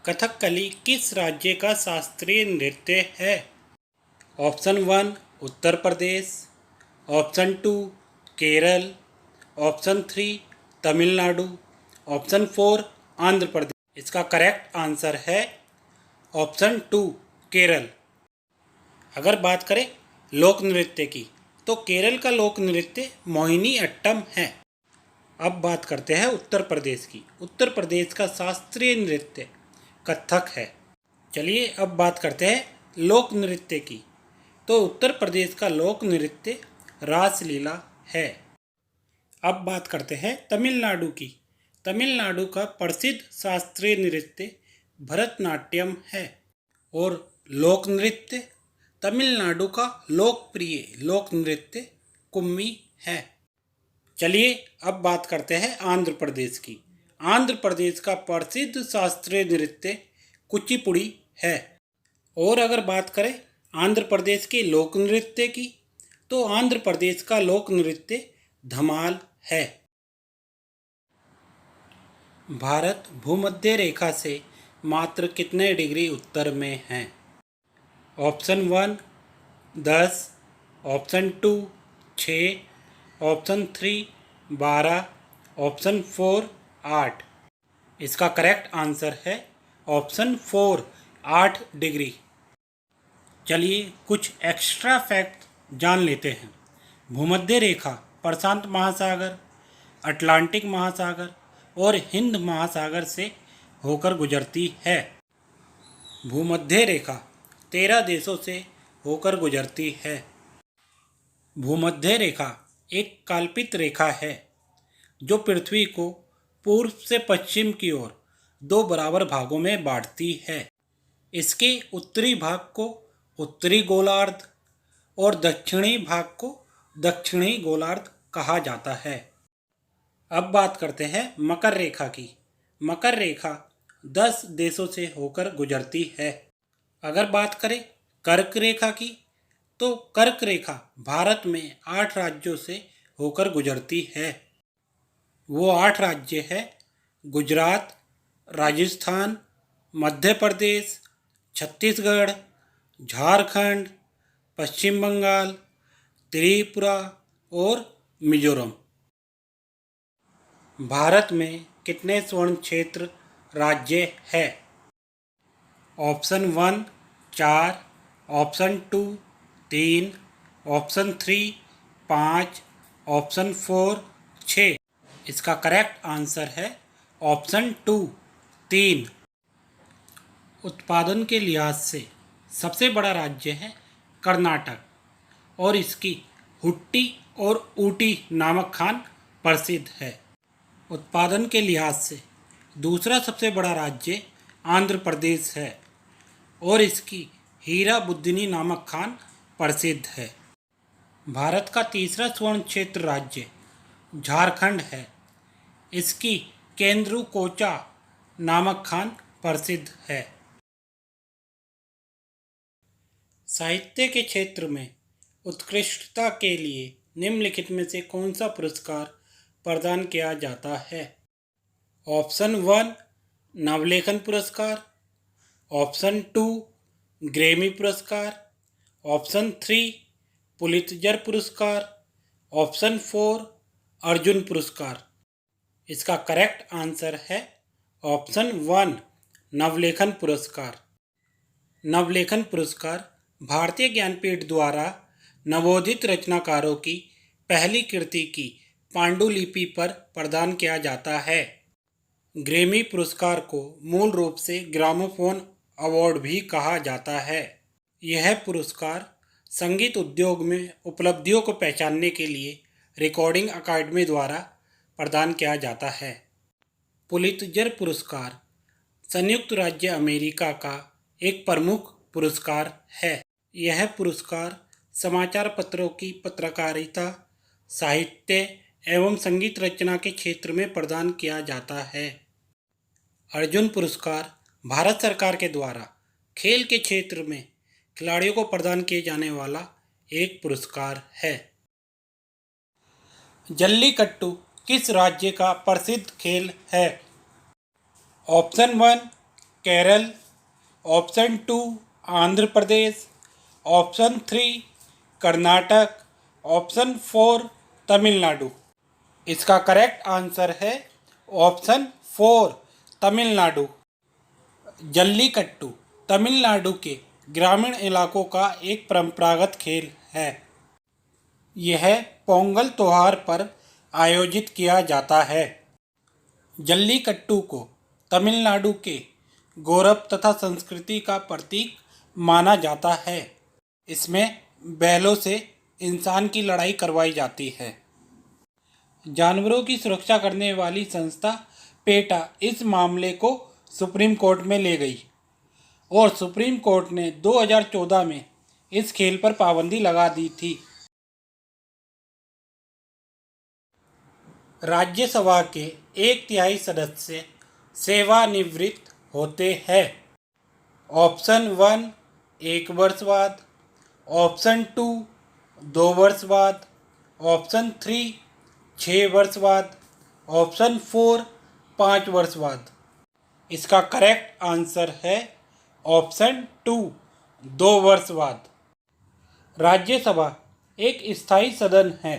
कथकली किस राज्य का शास्त्रीय नृत्य है? Option 1 Uttar Pradesh, option 2 Kerala, option 3 Tamil Nadu, option 4 Andhra Pradesh. इसका करेक्ट आंसर है ऑप्शन 2 केरल। अगर बात करें लोक नृत्य की तो केरल का लोक नृत्य मोहिनी अट्टम है। अब बात करते हैं उत्तर प्रदेश की। उत्तर प्रदेश का शास्त्रीय नृत्य कथक है। चलिए अब बात करते हैं लोक नृत्य की। तो उत्तर प्रदेश का लोक नृत्य रासलीला है। अब बात करते हैं तमिलनाडु की। तमिलनाडु का प्रसिद्ध शास्त्रीय नृत्य भरतनाट्यम है। और लोक नृत्य तमिलनाडु का लोकप्रिय लोक नृत्य कुम्मी है। चलिए अब बात करते हैं आंध्र प्रदेश की। आंध्र प्रदेश का प्रसिद्ध शास्त्रीय नृत्य कुचिपुड़ी है। और अगर बात करें आंध्र प्रदेश के लोक नृत्य की तो आंध्र प्रदेश का लोक नृत्य धमाल है। भारत भूमध्य रेखा से मात्र कितने डिग्री उत्तर में है? Option 1 10, option 2 6, option 3 12, option 4 8। इसका करेक्ट आंसर है ऑप्शन 4 8 डिग्री। चलिए कुछ एक्स्ट्रा फैक्ट जान लेते हैं। भूमध्य रेखा प्रशांत महासागर, अटलांटिक महासागर और हिंद महासागर से होकर गुजरती है। भूमध्य रेखा 13 देशों से होकर गुजरती है। भूमध्य रेखा एक कल्पित रेखा है जो पृथ्वी को पूर्व से पश्चिम की ओर दो बराबर भागों में बांटती है। इसके उत्तरी भाग को उत्तरी गोलार्ध और दक्षिणी भाग को दक्षिणी गोलार्ध कहा जाता है। अब बात करते हैं मकर रेखा की। मकर रेखा 10 देशों से होकर गुजरती है। अगर बात करें कर्क रेखा की तो कर्क रेखा भारत में 8 राज्यों से होकर गुजरती है। वो 8 राज्य है गुजरात, राजस्थान, मध्य प्रदेश, छत्तीसगढ़, झारखंड, पश्चिम बंगाल, त्रिपुरा और मिजोरम। भारत में कितने स्वर्ण क्षेत्र राज्य है? Option 1 4, option 2 3, option 3 5, option 4 6। इसका करेक्ट आंसर है ऑप्शन 2 3। उत्पादन के लिहाज से सबसे बड़ा राज्य है कर्नाटक और इसकी हुट्टी और ऊटी नामक खान प्रसिद्ध है। उत्पादन के लिहाज से दूसरा सबसे बड़ा राज्य आंध्र प्रदेश है और इसकी हीरा बुद्धिनी नामक खान प्रसिद्ध है। भारत का तीसरा स्वर्ण क्षेत्र राज्य झारखंड है। इसकी केंद्रू कोचा नामक खान प्रसिद्ध है। साहित्य के क्षेत्र में उत्कृष्टता के लिए निम्नलिखित में से कौन सा पुरस्कार प्रदान किया जाता है? ऑप्शन 1 नवलेखन पुरस्कार, ऑप्शन 2 ग्रैमी पुरस्कार, ऑप्शन 3 पुलित्जर पुरस्कार, ऑप्शन 4 अर्जुन पुरस्कार। इसका करेक्ट आंसर है ऑप्शन 1 नवलेखन पुरस्कार। नवलेखन पुरस्कार भारतीय ज्ञानपीठ द्वारा नवोदित रचनाकारों की पहली कृति की पांडुलिपि पर प्रदान किया जाता है। ग्रैमी पुरस्कार को मूल रूप से ग्रामोफोन अवार्ड भी कहा जाता है। यह पुरस्कार संगीत उद्योग में उपलब्धियों को पहचानने के लिए रिकॉर्डिंग अकादमी द्वारा प्रदान किया जाता है। पुलित्जर पुरस्कार संयुक्त राज्य अमेरिका का एक प्रमुख पुरस्कार है। यह पुरस्कार समाचार पत्रों की पत्रकारिता, साहित्य एवं संगीत रचना के क्षेत्र में प्रदान किया जाता है। अर्जुन पुरस्कार भारत सरकार के द्वारा खेल के क्षेत्र में खिलाड़ियों को प्रदान किए जाने वाला एक पुरस्कार है। जल्लीकट्टू किस राज्य का प्रसिद्ध खेल है? Option 1 Kerala, option 2 Andhra Pradesh, option 3 Karnataka, option 4 Tamil Nadu. इसका करेक्ट आंसर है ऑप्शन 4 तमिलनाडु। जल्लीकट्टू तमिलनाडु के ग्रामीण इलाकों का एक परंपरागत खेल है। यह पोंगल त्योहार पर आयोजित किया जाता है। जल्लीकट्टू को तमिलनाडु के गौरव तथा संस्कृति का प्रतीक माना जाता है। इसमें बैलों से इंसान की लड़ाई करवाई जाती है। जानवरों की सुरक्षा करने वाली संस्था पेटा इस मामले को सुप्रीम कोर्ट में ले गई और सुप्रीम कोर्ट ने 2014 में इस खेल पर पाबंदी लगा दी थी। राज्यसभा के 1/3 सदस्य सेवानिवृत्त होते हैं। ऑप्शन 1 1 वर्ष बाद, ऑप्शन 2 2 वर्ष बाद, ऑप्शन 3 6 वर्ष बाद, ऑप्शन 4 5 वर्ष बाद। इसका करेक्ट आंसर है ऑप्शन 2 2 वर्ष बाद। राज्यसभा एक स्थायी सदन है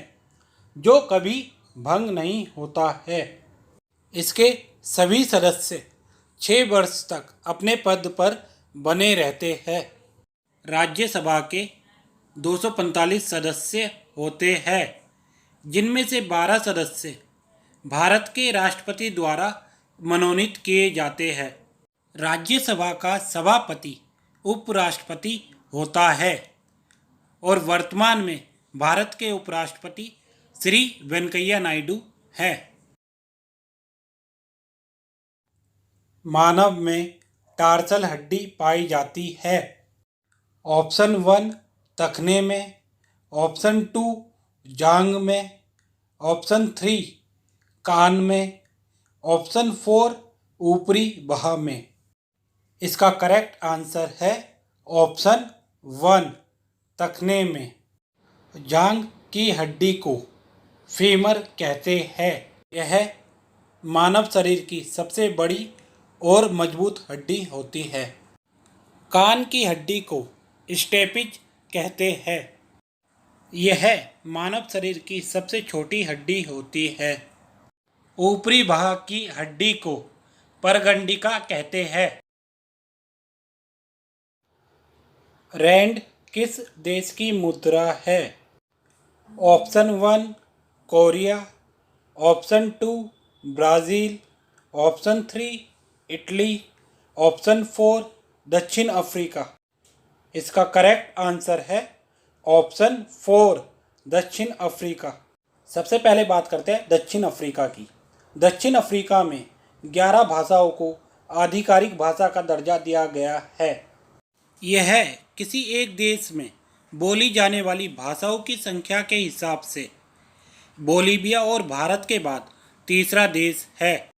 जो कभी भंग नहीं होता है। इसके सभी सदस्य 6 वर्ष तक अपने पद पर बने रहते हैं। राज्यसभा के 245 सदस्य होते हैं, जिनमें से 12 सदस्य भारत के राष्ट्रपति द्वारा मनोनीत किए जाते हैं। राज्यसभा का सभापति उपराष्ट्रपति होता है और वर्तमान में भारत के उपराष्ट्रपति श्री वेंकैया नायडू हैं। मानव में टार्सल हड्डी पाई जाती है। ऑप्शन 1 टखने में, ऑप्शन 2 जांघ में, ऑप्शन 3 कान में, ऑप्शन 4 ऊपरी बाह में। इसका करेक्ट आंसर है ऑप्शन 1 टखने में। जांघ की हड्डी को फीमर कहते हैं। यह मानव शरीर की सबसे बड़ी और मजबूत हड्डी होती है। कान की हड्डी को स्टेपिज कहते हैं। यह मानव शरीर की सबसे छोटी हड्डी होती है। ऊपरी बाह की हड्डी को परगंडिका कहते हैं। रैंड किस देश की मुद्रा है? Option 1 Korea, option 2 Brazil, option 3 Italy, option 4 दक्षिण अफ्रीका। इसका करेक्ट आंसर है ऑप्शन 4 दक्षिण अफ्रीका। सबसे पहले बात करते हैं दक्षिण अफ्रीका की। दक्षिण अफ्रीका में 11 भाषाओं को आधिकारिक भाषा का दर्जा दिया गया है। यह किसी एक देश में बोली जाने वाली भाषाओं की संख्या के हिसाब से बोलीविया और भारत के बाद तीसरा देश है।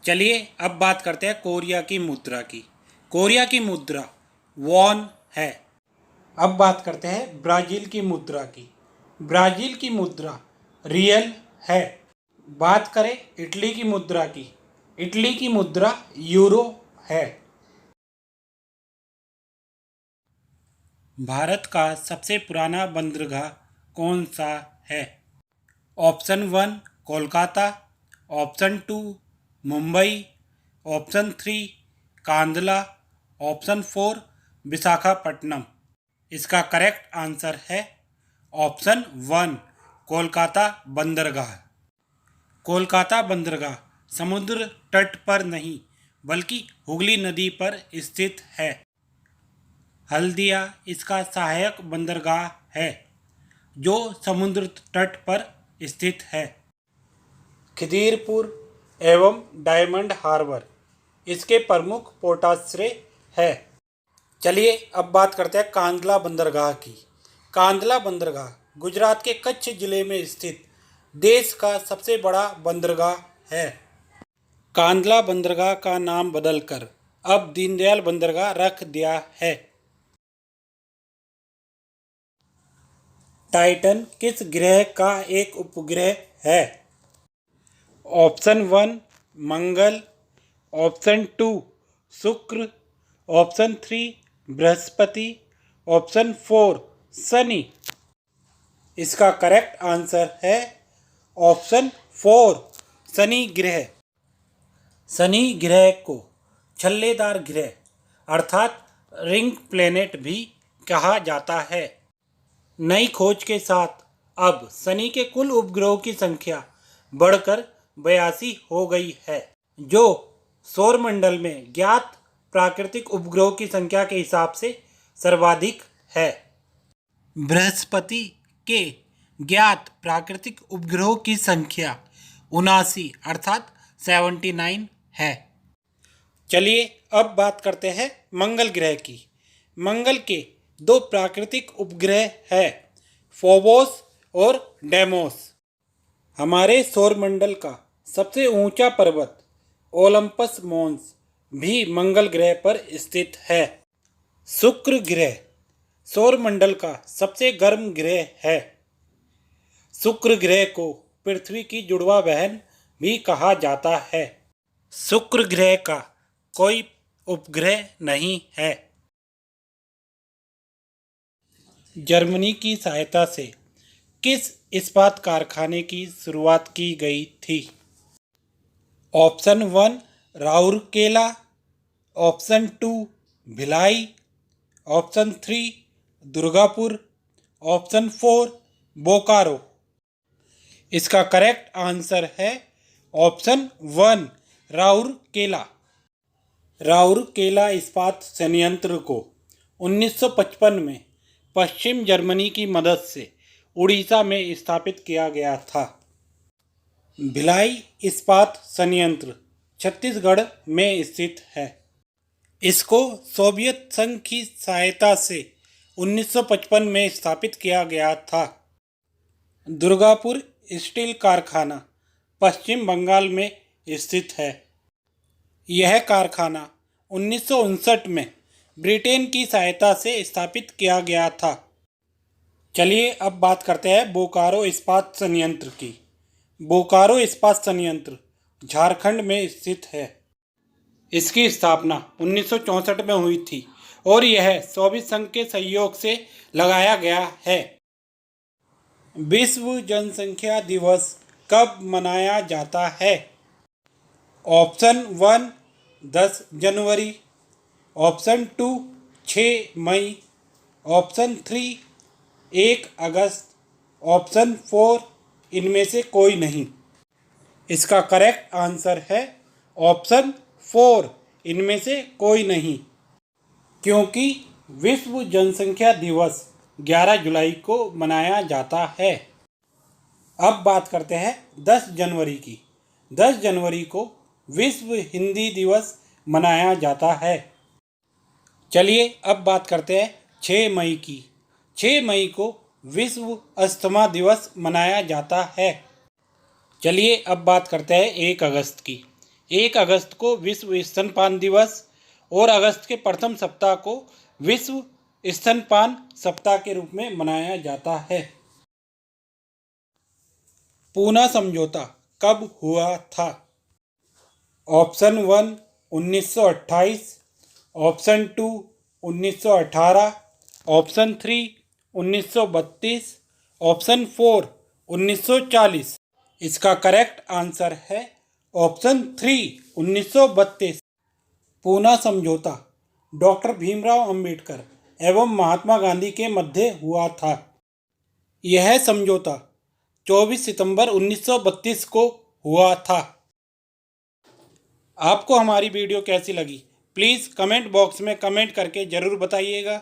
चलिए अब बात करते हैं कोरिया की मुद्रा की। कोरिया की मुद्रा वॉन है। अब बात करते हैं ब्राज़ील की मुद्रा की। ब्राज़ील की मुद्रा रियल है। बात करें इटली की मुद्रा की। इटली की मुद्रा यूरो है। भारत का सबसे पुराना बंदरगाह कौन सा है? Option 1 Kolkata, option 2 Mumbai, option 3 Kandla, option 4 Visakhapatnam. इसका करेक्ट आंसर है ऑप्शन 1 कोलकाता बंदरगाह। कोलकाता बंदरगाह समुद्र तट पर नहीं बल्कि हुगली नदी पर स्थित है। हल्दिया इसका सहायक बंदरगाह है जो समुद्र तट पर स्थित है। खिदीरपुर एवं डायमंड हार्बर इसके प्रमुख पोर्टाश्रय है। चलिए अब बात करते हैं कांदला बंदरगाह की। कांदला बंदरगाह गुजरात के कच्छ जिले में स्थित देश का सबसे बड़ा बंदरगाह है। कांदला बंदरगाह का नाम बदलकर अब दीनदयाल बंदरगाह रख दिया है। टाइटन किस ग्रह का एक उपग्रह है? ऑप्शन 1 मंगल, ऑप्शन 2 शुक्र, ऑप्शन 3 बृहस्पति, ऑप्शन 4 शनि। इसका करेक्ट आंसर है ऑप्शन 4 शनि ग्रह। शनि ग्रह को छल्लेदार ग्रह अर्थात रिंग प्लेनेट भी कहा जाता है। नई खोज के साथ अब शनि के कुल उपग्रहों की संख्या बढ़कर 82 हो गई है, जो सौरमंडल में ज्ञात प्राकृतिक उपग्रहों की संख्या के हिसाब से सर्वाधिक है। बृहस्पति के ज्ञात प्राकृतिक उपग्रहों की संख्या 79 अर्थात 79 है। चलिए अब बात करते हैं मंगल ग्रह की। मंगल के 2 प्राकृतिक उपग्रह हैं, फोबोस और डेमोस। हमारे सौरमंडल का सबसे ऊंचा पर्वत ओलंपस मोन्स भी मंगल ग्रह पर स्थित है। शुक्र ग्रह सौरमंडल का सबसे गर्म ग्रह है। शुक्र ग्रह को पृथ्वी की जुड़वा बहन भी कहा जाता है। शुक्र ग्रह का कोई उपग्रह नहीं है। जर्मनी की सहायता से किस इस्पात कारखाने की शुरुआत की गई थी? Option 1 Rourkela, option 2 Bhilai, option 3 Durgapur, option 4 Bokaro. इसका करेक्ट आंसर है ऑप्शन 1 राउरकेला। राउरकेला इस्पात संयंत्र को 1955 में पश्चिम जर्मनी की मदद से उड़ीसा में स्थापित किया गया था। भिलाई इस्पात संयंत्र छत्तीसगढ़ में स्थित है। इसको सोवियत संघ की सहायता से 1955 में स्थापित किया गया था। दुर्गापुर स्टील कारखाना पश्चिम बंगाल में स्थित है। यह कारखाना 1959 में ब्रिटेन की सहायता से स्थापित किया गया था। चलिए अब बात करते हैं बोकारो इस्पात संयंत्र की। बोकारो इस्पात संयंत्र झारखंड में स्थित है। इसकी स्थापना 1964 में हुई थी और यह सोवियत संघ के सहयोग से लगाया गया है। विश्व जनसंख्या दिवस कब मनाया जाता है? ऑप्शन 1 10 जनवरी, ऑप्शन 2 6 मई, ऑप्शन 3 1 अगस्त, ऑप्शन 4 इनमें से कोई नहीं। इसका करेक्ट आंसर है ऑप्शन 4 इनमें से कोई नहीं, क्योंकि विश्व जनसंख्या दिवस 11 जुलाई को मनाया जाता है। अब बात करते हैं 10 जनवरी की। 10 जनवरी को विश्व हिंदी दिवस मनाया जाता है। चलिए अब बात करते हैं 6 मई की। 6 मई को विश्व अस्थमा दिवस मनाया जाता है। चलिए अब बात करते हैं 1 अगस्त की। 1 अगस्त को विश्व स्तनपान दिवस और अगस्त के प्रथम सप्ताह को विश्व स्तनपान सप्ताह के रूप में मनाया जाता है। पूना समझौता कब हुआ था? Option 1 1928, option 2 1918, option 3 1932, option 4 1940। इसका करेक्ट आंसर है ऑप्शन 3 1932। पूना समझौता डॉक्टर भीमराव अंबेडकर एवं महात्मा गांधी के मध्य हुआ था। यह समझौता 24 सितंबर 1932 को हुआ था। आपको हमारी वीडियो कैसी लगी प्लीज़ कमेंट बॉक्स में कमेंट करके ज़रूर बताइएगा।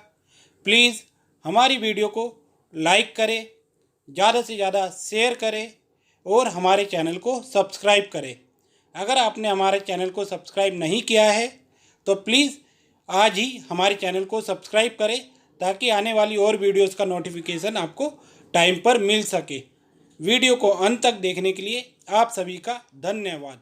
प्लीज़ हमारी वीडियो को लाइक करें, ज़्यादा से ज़्यादा शेयर करें और हमारे चैनल को सब्सक्राइब करें। अगर आपने हमारे चैनल को सब्सक्राइब नहीं किया है तो प्लीज़ आज ही हमारे चैनल को सब्सक्राइब करें, ताकि आने वाली और वीडियोज़ का नोटिफिकेशन आपको टाइम पर मिल सके। वीडियो को अंत तक देखने के लिए आप सभी का धन्यवाद।